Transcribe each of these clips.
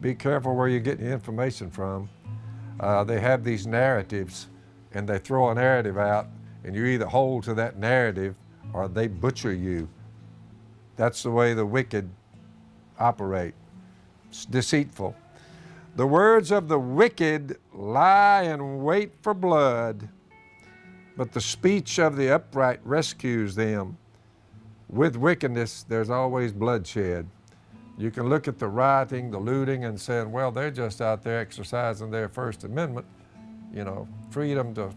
Be careful where you're getting your information from. They have these narratives, and they throw a narrative out, and you either hold to that narrative or they butcher you. That's the way the wicked operate. It's deceitful. The words of the wicked lie in wait for blood, but the speech of the upright rescues them. With wickedness, there's always bloodshed. You can look at the rioting, the looting, and saying, well, they're just out there exercising their First Amendment, freedom to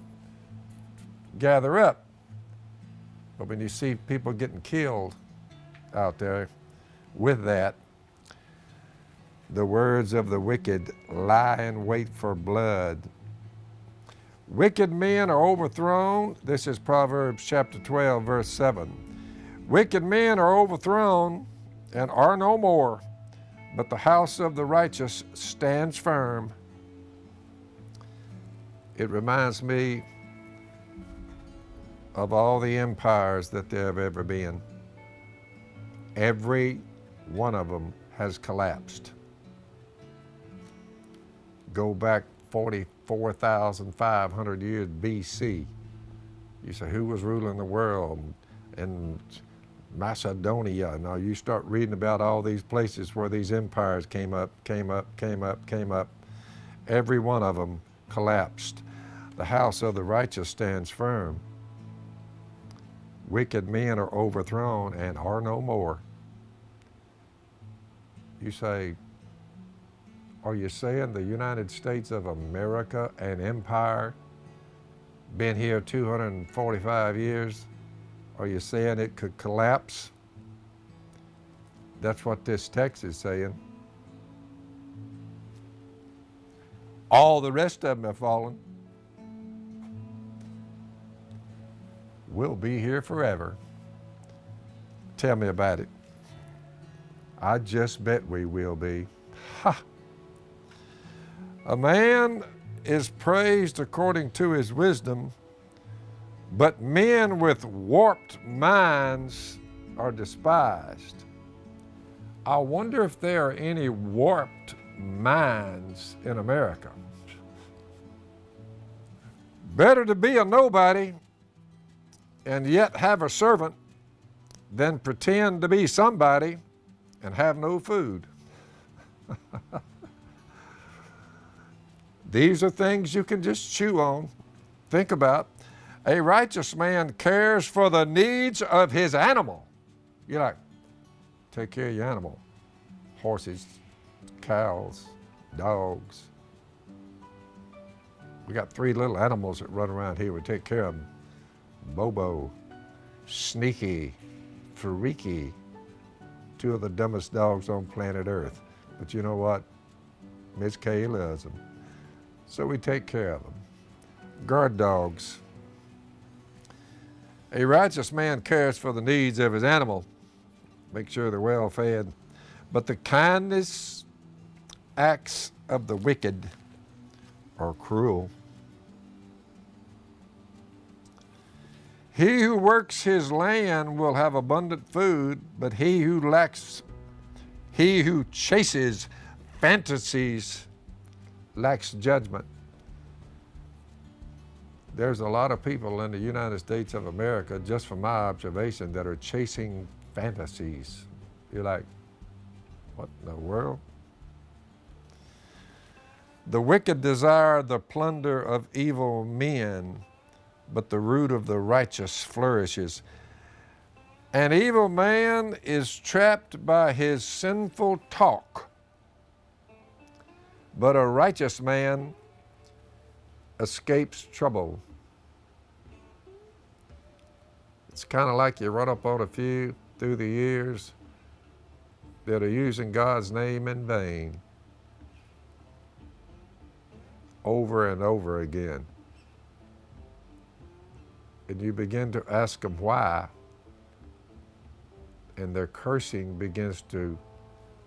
gather up. But when you see people getting killed out there with that, the words of the wicked lie in wait for blood. Wicked men are overthrown. This is Proverbs chapter 12, verse 7. Wicked men are overthrown and are no more, but the house of the righteous stands firm. It reminds me of all the empires that there have ever been. Every one of them has collapsed. Go back 44,500 years BC. You say, who was ruling the world? And Macedonia. Now you start reading about all these places where these empires came up. Every one of them collapsed. The house of the righteous stands firm. Wicked men are overthrown and are no more. You say, are you saying the United States of America, an empire, been here 245 years? Are you saying it could collapse? That's what this text is saying. All the rest of them have fallen. We'll be here forever. Tell me about it. I just bet we will be. Ha! A man is praised according to his wisdom, but men with warped minds are despised. I wonder if there are any warped minds in America. Better to be a nobody and yet have a servant than pretend to be somebody and have no food. These are things you can just chew on, think about. A righteous man cares for the needs of his animal. You're like, take care of your animal. Horses, cows, dogs. We got 3 little animals that run around here. We take care of them. Bobo, Sneaky, Freaky. 2 of the dumbest dogs on planet Earth. But you know what? Miss Kay loves them. So we take care of them. Guard dogs. A righteous man cares for the needs of his animal, make sure they're well fed. But the kindness acts of the wicked are cruel. He who works his land will have abundant food, but he who chases fantasies lacks judgment. There's a lot of people in the United States of America, just from my observation, that are chasing fantasies. You're like, what in the world? The wicked desire the plunder of evil men, but the root of the righteous flourishes. An evil man is trapped by his sinful talk, but a righteous man escapes trouble. It's kind of like you run up on a few through the years that are using God's name in vain over and over again. And you begin to ask them why, and their cursing begins to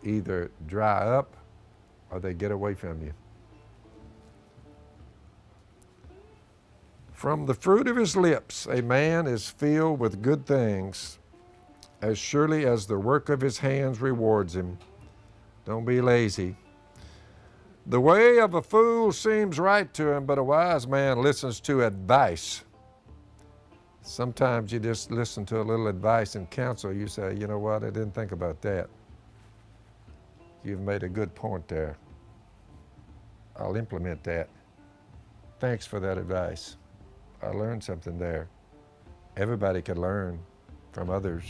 either dry up or they get away from you. From the fruit of his lips, a man is filled with good things, as surely as the work of his hands rewards him. Don't be lazy. The way of a fool seems right to him, but a wise man listens to advice. Sometimes you just listen to a little advice and counsel. You say, you know what, I didn't think about that. You've made a good point there. I'll implement that. Thanks for that advice. I learned something there. Everybody can learn from others.